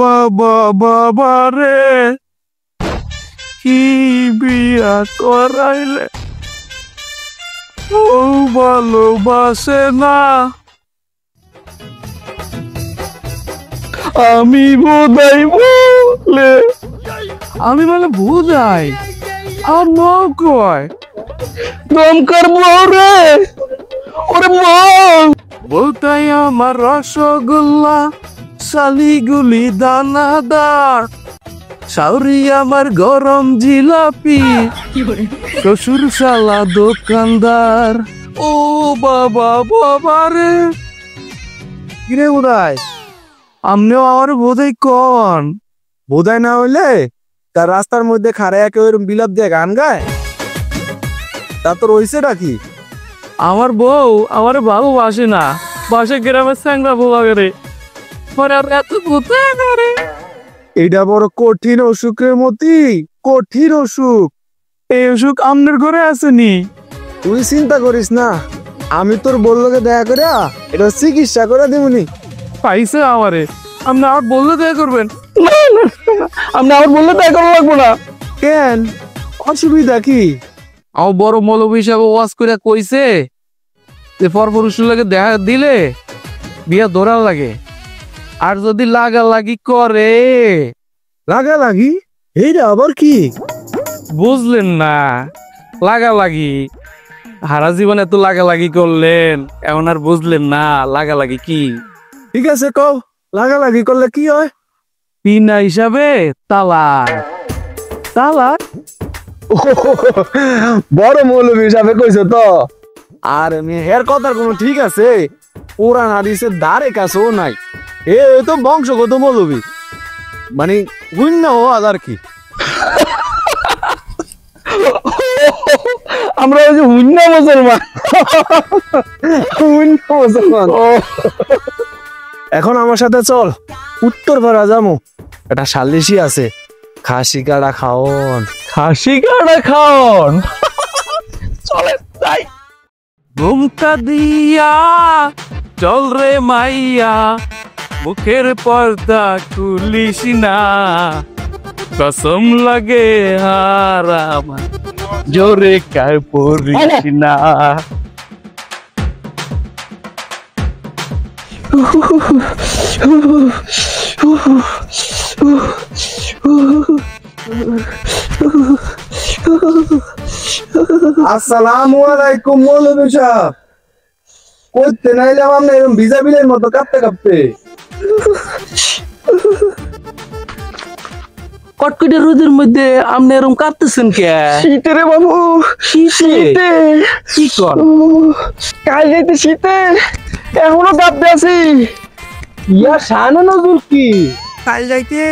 বাবা বাবা রে, কি বিয়া করাইলে, ও ভালোবাসে না। আমি বোধাই বলে, আমি বলে বোধাই আর মৌ কয় দমকার বউ রে, ওরে মৌ বোধাই আমার রসগোল্লা, শালিগুলি দানাদার, শাউরি আমার গরম জিলাপি, শ্বশুর শালা দোকানদার। ও বাবা বাবা রে, কিরে বোধাই, আমনেও আমার বোধাই কন। বোধাই না হইলে তার রাস্তার মধ্যে খাড়া একে ওইরকম বিলাপ দিয়ে গান গায়, তা তোর হইছেটা কি? আমার বউ আমার ভালোবাসে না, বাসে গ্রামের স্যাংরা বোবা করে এত কোথায় করে। এটা বড় কঠিন অসুখের মতি, কঠিন অসুখ। এই অসুখ আমনের ঘরে আসেনি। তুই চিন্তা করিস না, আমি তোর বললোকে দেখা করে এটা চিকিৎসা করে দিবনি। পাইছে আমারে, আপনি আর বললে দেখা করবেন? আপনি আর বললে দেখা করা লাগবো না। কেন, অসুবিধা কি? আমার বড় মৌলবী হিসাবে ওয়াজ করে কইছে যে পরপুরুষের লাগে দেখা দিলে বিয়া ধরার লাগে, আর যদি লাগালাগি করে। লাগালাগি? এইটা আবার কি? বুঝলেন না? লাগালাগি হারা জীবনে তো লাগালাগি করলেন, এখন আর বুঝলেন না লাগালাগি কি? ঠিক আছে কও, লাগালাগি করলে কি হয়? পিনা হিসাবে তালাক। তালাক? বড় মৌলবী হিসাবে কইছো তো? আর এর কথার কোনো ঠিক আছে? পুরান হাদিসের ধারে কাছেও নাই। এ তো বংশগত মৌলবী, মানে শূন্য হওয়া আর কি। আমরা ওই যে শূন্য মুসলমান, শূন্য মুসলমান। এখন আমার সাথে চল, উত্তর পাড়া যাবো, একটা সালিশি আছে, খাসি কাটা খাওন। খাসি কাটা খাওন? চলে তাই। ঘুমটা দিয়া চল রে মাইয়া, মুখের পর্দা খুলিস না, কসম লাগে হারাম জোরে কার পড়িস না। আসসালামু আলাইকুম মৌলভী সাহেব, করতে নাইলাম আমরা এরকম ভিজা বিলের মতো কাঁপতে কাঁপতে। কটকটে রোদের মধ্যে আপনি এরকম কাঁপতেছেন কে? শীতে রে বাবু, শীতে। কি কর, কাল যাইতে শীতে, এখনো কাঁপতে আছি। ইয়া শাহানা নজরুল কি কাল যাইতে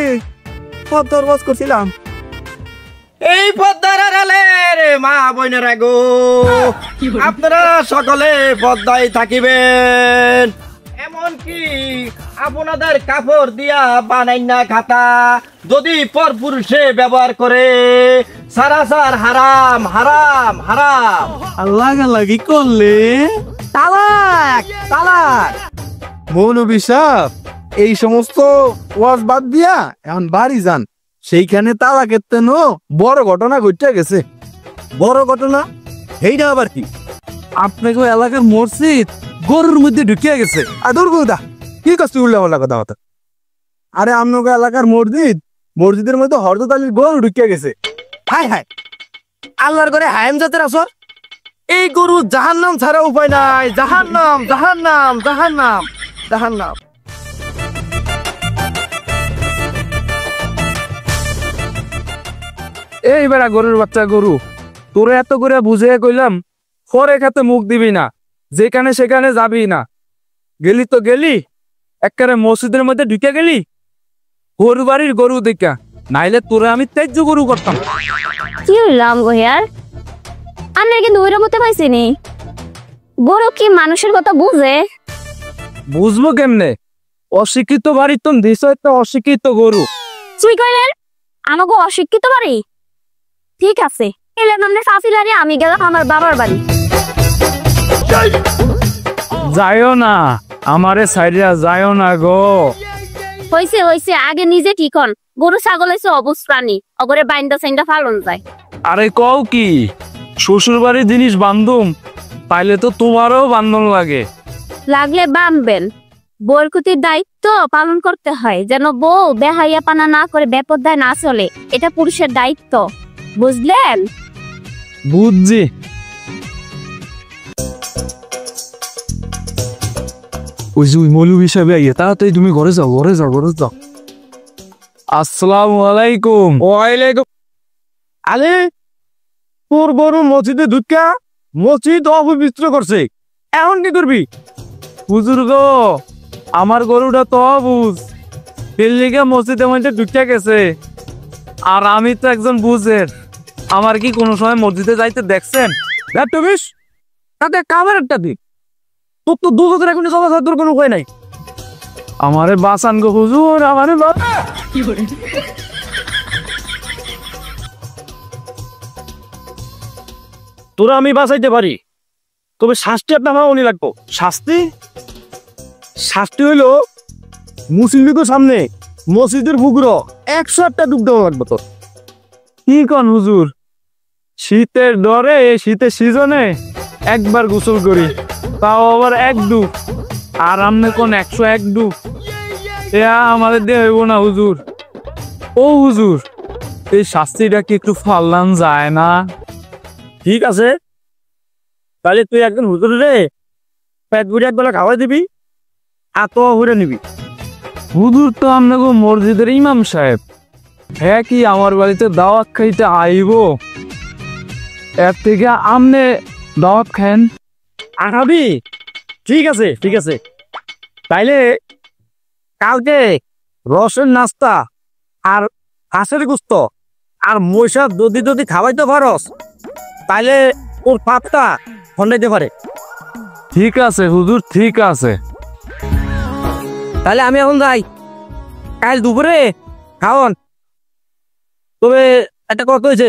পদ্মার বাস করছিলাম। এই পদ্মার আড়ালে রে মা বোনেরা গো, আপনারা সকলে পদ্মায় থাকিবেন, এমনকি আপনাদের কাপড় দিয়া বানাই না খাতা যদি পরপুরুষে ব্যবহার করে সারাসার হারাম হারাম হারাম। লাগালাগি করলে তালাক তালাক। মৌলভী সাহেব, এই সমস্ত ওয়াজ বাদ দিয়া এখন বাড়ি যান, সেইখানে তালাকের তেনো বড় ঘটনা ঘটে গেছে। বড় ঘটনা? এইটা আবার কি? আপনাকে এলাকার মসজিদ গরুর মধ্যে ঢুকিয়ে গেছে। আদর গুদা কি কষ্ট উল্লা পাল্লা কথা হতো। আরে আপনাকে এলাকার মসজিদ, মসজিদের মধ্যে হরজত আলীর গরু ঢুকিয়ে গেছে। হায় হায়, আল্লাহর করে হায়েম জাতের আসর। এই গরু জাহান্নাম ছাড়া উপায় নাই। জাহান্নাম জাহান্নাম জাহান্নাম জাহান্নাম। এই বেড়া গরুর বাচ্চা গরু, তোরে এত করে বুঝে কইলাম পরে খাতে মুখ দিবি না, যেখানে সেখানে যাবি না। গেলি তো গেলি, একেবারে মসজিদের মধ্যে ঢুকে গেলি গরু বাড়ির গরু দেখা, নাইলে তোরে আমি তেজ্য গরু করতাম। কি হইলাম গো ইয়ার, আমি কিন্তু ওইরকম মতে পাইছিনি। গরু কি মানুষের কথা বুঝে? বুঝবো কেমনে? অশিক্ষিত বাড়ির তো দিস একটা অশিক্ষিত গরু। তুই কইলেন আমাকে অশিক্ষিত বাড়ি? ঠিক আছে, এলেন আমরা ফাফিলারে, আমি গেলাম আমার বাবার বাড়ি। যাইও না, আমারে সাইডে যাইও না গো। হইছে হইছে, আগে নিজে ঠিক হন। গরু ছাগল হইছে অবুজ প্রাণী, অগরে বাইন্দা সাইন্দা ফালন যায়। আরে কও কি, শ্বশুর বাড়ির জিনিস বান্ধুম, তাইলে তো তোমারও বান্ধন লাগে। লাগলে বানবেন, বউর কুতির দায়িত্ব পালন করতে হয়, যেন বউ বেহাইয়া পানা না করে বেপরদায় না চলে। এটা পুরুষের দায়িত্ব, বুঝলেন? বুঝছি। ওই যে মৌলভী হিসাবে আইয়ে, তাড়াতাড়ি তুমি ঘরে যাও, ঘরে যাও, ঘরে যাও। আসসালামু আলাইকুম। ওয়ালাইকুম। আরে তোর বড় মসজিদে ঢুকা মসজিদ অপবিত্র করছে, এখন কি করবি? হুজুর গো, আমার গরুটা তো বুঝ দিল্লিকে মসজিদের মধ্যে ঢুকে গেছে, আর আমি তো একজন বুঝের। আমার কি কোনো সময় মসজিদে যাইতে দেখছেন? তুমিস তাতে কামের একটা দিক, তোর তো দুধের এখন চলাচল তোর কোনো উপায় নাই। আমারে বাঁচান গো হুজুর, আমারে তোরা আমি বাঁচাইতে পারি, তবে শাস্তি একটা আমার উনি লাগবো। শাস্তি? শাস্তি হইলো মুসলিমের সামনে মসজিদের পুকুর 100টা ডুব দেওয়া লাগবে তোর। কি কন হুজুর, শীতের ডরে শীতের সিজনে একবার গোসল করি, তাও আবার এক ডুব, আর আমনে কোন 101 ডুব? আমাদের দিয়ে হইব না হুজুর। ও হুজুর, এই শাস্তিটা কি একটু ফাললান যায় না? ঠিক আছে, তাহলে তুই একজন হুজুর রে পেট বুড়ি একবেলা খাওয়াই দিবি, আর তো ঘুরে নিবি। হুজুর তো আপনাকে মসজিদের ইমাম সাহেব, হ্যাঁ কি আমার বাড়িতে দাওয়াত খাইতে আইব? এর থেকে আমনে দাওয়াত খান। আখাবি? ঠিক আছে ঠিক আছে, তাইলে কালকে রসের নাস্তা আর হাঁসের গুস্ত আর মহিষার যদি খাওয়াইতে পারস, তাইলে ওর পাপটা খন্ডাইতে পারে। ঠিক আছে হুজুর, ঠিক আছে। তাহলে আমি এখন যাই, কাল দুপুরে খাওয়ান। তবে একটা কথা হয়েছে,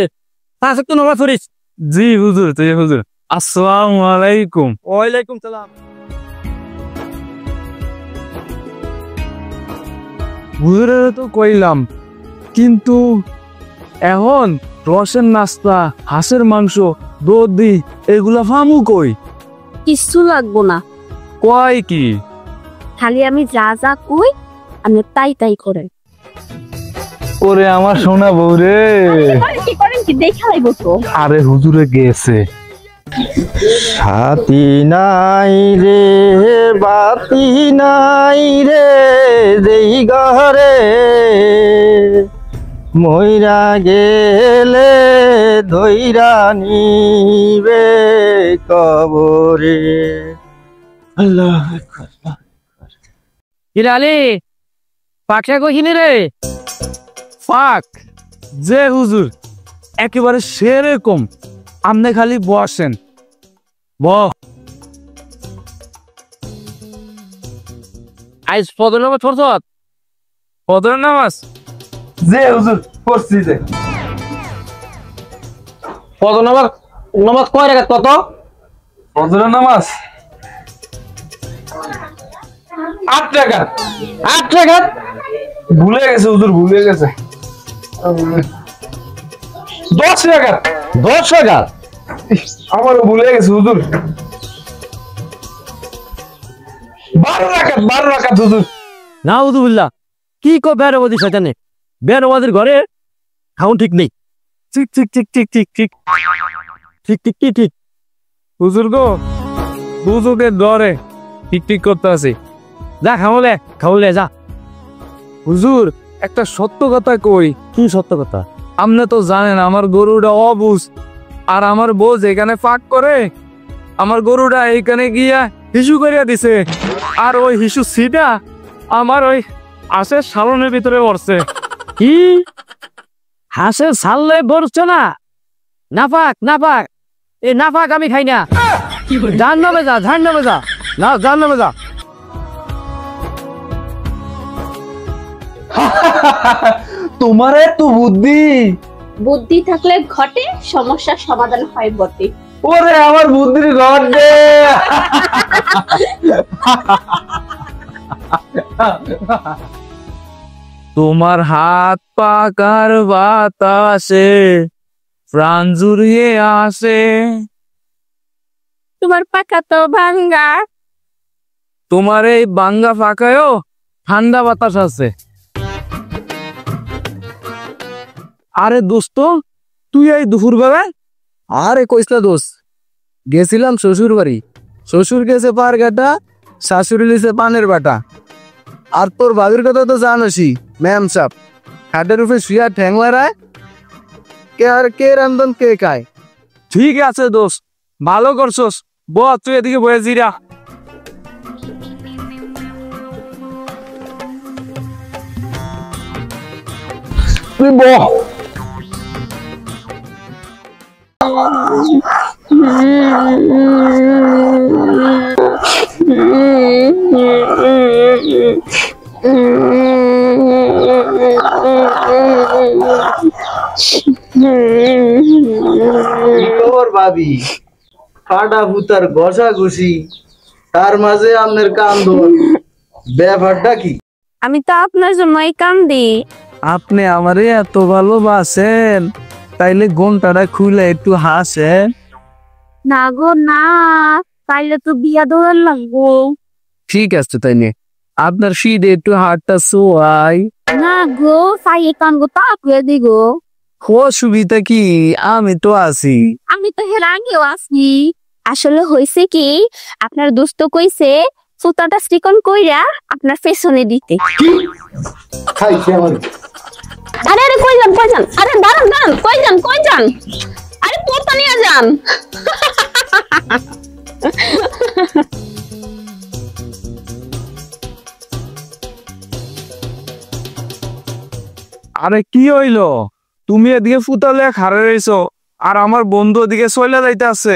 পাঁচ একটু নামাজ পড়িস। জি হুজুর, তুই হুজুর। আসসালামু আলাইকুম। ওয়ালাইকুম সালাম। হুজুরের তো কইলাম, কিন্তু এখন রসের নাস্তা, হাঁসের মাংস, দধি এগুলা ফামু কই? কিচ্ছু লাগবো না, কয় কি? খালি আমি যা যা কই আমি তাই তাই করে। ওরে আমার সোনা বউ রে। কি করেন কি দেখা লাইব তো। আরে হুজুরে গেছে। সাথী নাই রে বাতি নাই রে যেই ঘরে মইরা গেলে ধইরা নিবে কবরে। আল্লাহ আলী পাখা কইনি রে? ফাক যে হুজুর, একেবারে সেরকম। আমনে খালি বসেন, আইস ফজর নামাজ পড়ছ? ফজরের নামাজ? যে হুজুর পড়ছি। যে ফজর নামাজ কয় রাকাত কত? ফজরের নামাজ 8 রাকাত। 8 রাকাত? ভুলে গেছে হুজুর, ভুলে গেছে। 10 রাকাত। 10 রাকাত? আমারও ভুলে গেছে হুজুর। 12 রাকাত, 12 রাকাত হুজুর। নাউযুবিল্লাহ, কি কো বেরবাদি শয়তানে, বেরবাদির ঘরে খাউন ঠিক নেই। ঠিক ঠিক ঠিক ঠিক ঠিক ঠিক ঠিক ঠিক কি ঠিক? হুজুর গো, হুজুরের ডরে ঠিক ঠিক করতে আছে। যা খাওলে যা। হুজুর একটা সত্য কথা কই। কি সত্য কথা? আপনি তো জানেন আমার গরুটা অবুঝ, আর আমার বউ যেখানে ফাঁক করে আমার গরুটা এইখানে গিয়া হিসু করিয়া দিছে, আর ওই হিসু সিটা আমার ওই হাঁসের সালনের ভিতরে পড়ছে। কি হাঁসের ছাললে বসছে না? নাপাক নাপাক, এ নাপাক আমি খাই না। জাহান্নামে যা, জাহান্নামে যা, না জাহান্নামে যা। তোমার তো বুদ্ধি। বুদ্ধি থাকলে ঘটে, সমস্যার সমাধান হয় বটে। ওরে আমার বুদ্ধির ঘর দে। তোমার হাত পাকার বাতাসে প্রাণ জুড়িয়ে আসে। তোমার পাকা তো ভাঙ্গা। তোমার এই বাঙ্গা ফাঁকায়ও ঠান্ডা বাতাস আছে। আরে দোস্ত, তুই এই দুপুর বেলায়? আরে কইস না দোস্ত, গেছিলাম শ্বশুর বাড়ি। শ্বশুর গেছে পার কাটা, শাশুড়ি লিছে পানের বাটা। আর তোর বাবির কথা তো জানোসই, ম্যাম সাপ খাটের উপরে শুয়া ঠ্যাং মারায়। কে আর কে রান্ধন কে খায়। ঠিক আছে দোস্ত, ভালো করছস। তুই এদিকে বয়ে জিরা। তুই বহ। ভাবি ফাটা ভুতার ঘষা ঘুষি, তার মাঝে আপনার কান্দন, ব্যাপারটা কি? আমি তো আপনার জন্যই কান্দি। আপনি আমারে এত ভালোবাসেন, তাইলে ঘন্টাটা খুলে একটু হাসেন। না গো না, তাইলে তো বিয়া দেওয়ার লাগবো। ঠিক আছে, তাই নিয়ে আপনার শীতে একটু হাতটা শোয়াই। না গো, সাইয়ে কানগো তা করে দিগো। অসুবিধা কি, আমি তো আছি। আমি তো হের আগেও আছি। আসলে হয়েছে কি, আপনার দোস্ত কইছে সুতাটা স্টিকন কইরা আপনার পেছনে দিতে। খাইছে আমার। আরে আরে কই যান কই যান, আরে দাঁড়ান দাঁড়ান, কই যান কই যান, আরে পোতা নিয়ে যান। আরে কি হইলো, তুমি এদিকে ফুতালে খারে রইছো আর আমার বন্ধু ওদিকে চলে যাইতে আছে।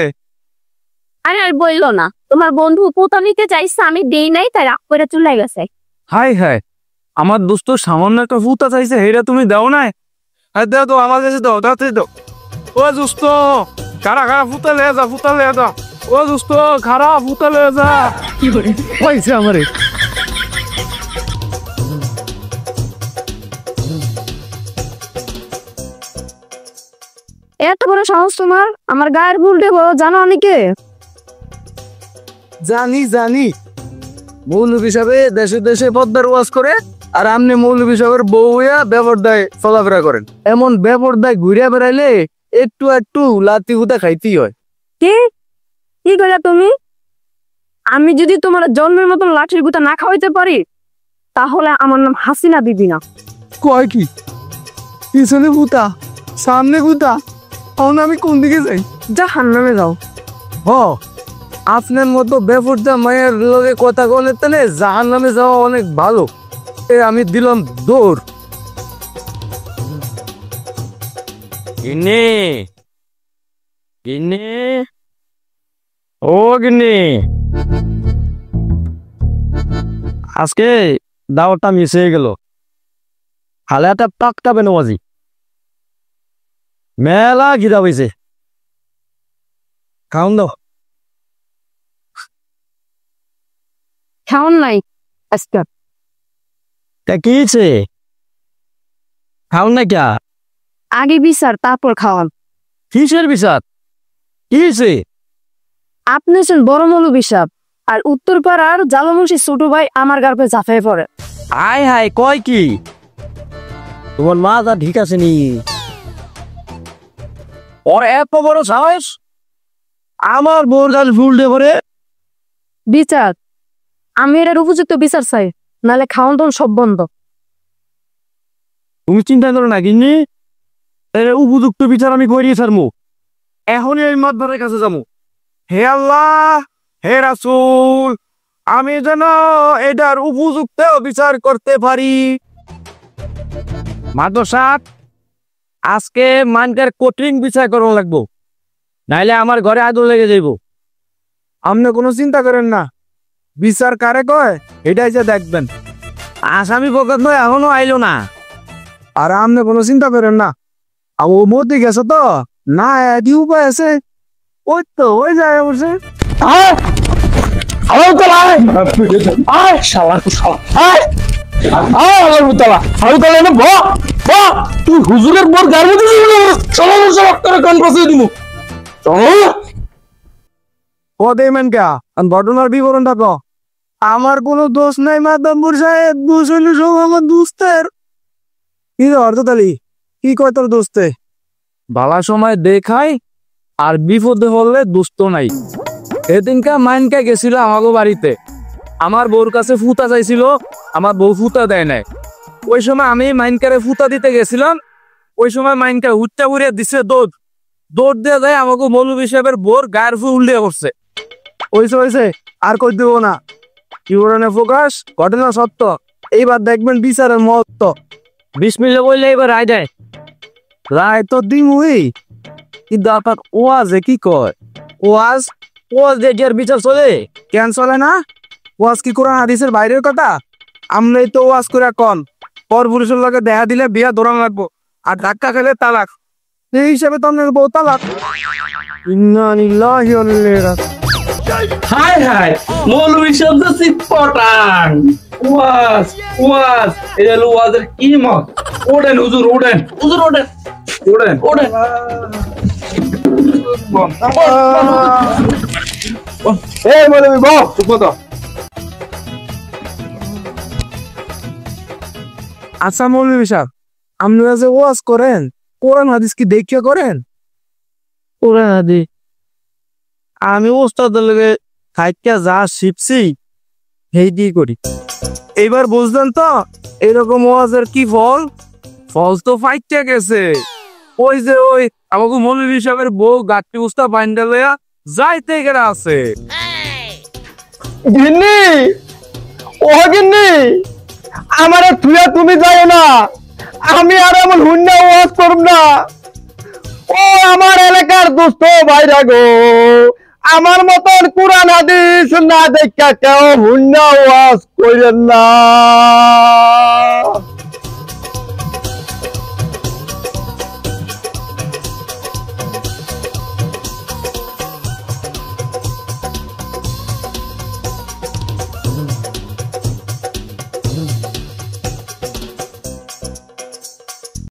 আরে আর বললো না, তোমার বন্ধু পোতা নিতে চাইছে, আমি দেই নাই, তাই রাগ করে চলে গেছে। হাই হাই, আমার দোস্ত সামান্য একটা ফুতা চাইছে, হেটা তুমি দাও নাই? হ্যাঁ দাও তো, আমার কাছে দাও, তাড়াতাড়ি দাও। ও দোস্ত, খারা খারা ফুতা লে যা, ফুতা লে যা। ও দোস্ত, খারা ফুতা লে যা। কি করে পাইছে আমারে? এত বড় সাহস তোমার, আমার গায়ের বুলটে বড়, জানো আমি কে? জানি জানি, মৌলভী হিসাবে দেশে দেশে পদ্মার ওয়াজ করে, আর আমনে মৌলভী সাহেবের বউ হইয়া বেপরদায় চলাফেরা করেন। এমন বেপরদায় ঘুরিয়া বেড়াইলে একটু একটু লাতি হুতা খাইতেই হয়। কি কি করলা তুমি? আমি যদি তোমার জন্মের মতন লাঠির গুতা না খাওয়াইতে পারি, তাহলে আমার নাম হাসিনা বিবি না। কয় কি? পিছনে ভূতা, সামনে ভূতা, এখন আমি কোন দিকে যাই? জাহান্নামে যাও। হ, আপনার মতো বেপরদা মায়ের লগে কথা বলে তাহলে জাহান্নামে যাওয়া অনেক ভালো। আমি দিলাম দৌড়। গিন্নি, গিন্নি, ও গিন্নি, আজকে দাওয়াতটা মিস হয়ে গেল। হালাটা পাকটা বেনবাজি, মেলা গিরা হয়েছে। খাওন দাও। খাওন নাই আজকে। তা কি হয়েছে? খাওন না ক্যা? আগে বিচার তারপর খাওয়ান। কিসের বিচার? কি হয়েছে? আপনি হচ্ছেন বড় মৌলবী সাহেব, আর উত্তর পাড়ার জালমুন্সি ছোট ভাই আমার গার্পে ঝাঁফাই পড়ে। আয় হায়, কয় কি? তোমার মা যা ঠিক আছে নি? ওর এত বড় সাহস, আমার বোর গাল ফুল দে পরে। বিচার, আমি এটার উপযুক্ত বিচার চাই, নাহলে খাওয়ান তখন সব বন্ধ। তুমি চিন্তা করো না গিন্নি, এর উপযুক্ত বিচার আমি করিয়ে ছাড়মু। এখনই এই মাতবারের কাছে যাবো। হে আল্লাহ, হে রাসূল, আমি যেন এটার উপযুক্ত বিচার করতে পারি। মাদ্রাসাত আজকে মানকার কঠিন বিচার করা লাগবো, নাইলে আমার ঘরে আগুন লেগে যাইব। আপনি কোনো চিন্তা করেন না, বিচার কারে কয় এটাই যে দেখবেন। আসামি পক্ষ নয়, এখনো আইলো না। আর আপনি কোনো চিন্তা করেন না, আর ও মধ্যে গেছে তো না, এদি উপায় আছে। ওই তো ওই যায় বসে। আয়, আয়, আয়, আয়, শালা, আয়। আল্লাহর মুতালা হারু তালা না তুই হুজুরের বর গার মধ্যে চলো চলো করে কান বসিয়ে দিমু চলো ও দেমেন কা আর ঘটনার বিবরণটা কো আমার কোনো দোষ নাই মাদামপুর সাহেব দোষ হইল সব আমার দোস্তের কি অর্থতালি কি কয় তোর দোস্তে বালা সময় দেখাই আর বিপদে হলে দুস্থ নাই সেদিনকা মাইনকা গেছিল আমাগো বাড়িতে আমার বউর কাছে ফুতা চাইছিল আমার বউ ফুতা দেয় নাই ওই সময় আমি মাইনকারে ফুতা দিতে গেছিলাম ওই সময় মাইনকা উচ্চা উড়িয়ে দিছে দৌড় দিয়ে যায় আমাকে মৌলভী সাহেবের বোর গায়ের ফু উল্টে করছে হয়েছে আর কই দেবো না বিবরণে প্রকাশ ঘটনা সত্য এইবার দেখবেন বিচারের মহত্ব 20 মিনিট বললে এবার রায় দেয়। রায় তো দিমুই কিন্তু আপনার ওয়াজে কি কয় ওয়াজ দিয়ে যে আর বিচার চলে কেন চলে না ওয়াজ কি কোরআন হাদিসের বাইরের কথা আমরাই তো ওয়াজ করে কন পর পুরুষের লগে দেখা দিলে বিয়া দৌড়ান লাগবো আর ধাক্কা খেলে তালাক এই হিসাবে তো আপনার বউ তালাক ইন্না লিল্লাহি ওয়া ইন্না ইলাইহি রাজিউন হাই হাই মৌলভী শব্দ সিটপটাং ওয়াজ এটা হলো ওয়াজের কিমত ওড়েন হুজুর ওড়েন এই মৌলভী বউ চুপ তো আচ্ছা মৌলভী সাহেব আপনারা যে ওয়াজ করেন কোরআন হাদিস কি দেখিয়া করেন ওরে নাদি আমি ওস্তাদের লগে খাইটা যা শিখছি সেই দিয়ে করি। এইবার বুঝলেন তো এরকম ওয়াজের কি ফল তো ফাইটটা গেছে ওই যে ওই আমাকে মৌলভী সাহেবের বউ গাঠি উস্তা বাইন্দা লইয়া যাইতে গেরা আছে গিন্নি ও গিন্নি আমারে তুইয়া তুমি যাও না আমি আর এমন হুন্না ওয়াজ করব না ও আমার এলাকার দোস্ত ভাইরা গো আমার মতন কুরআন হাদিস না দেখা কেউ হুন্না ওয়াজ করেন না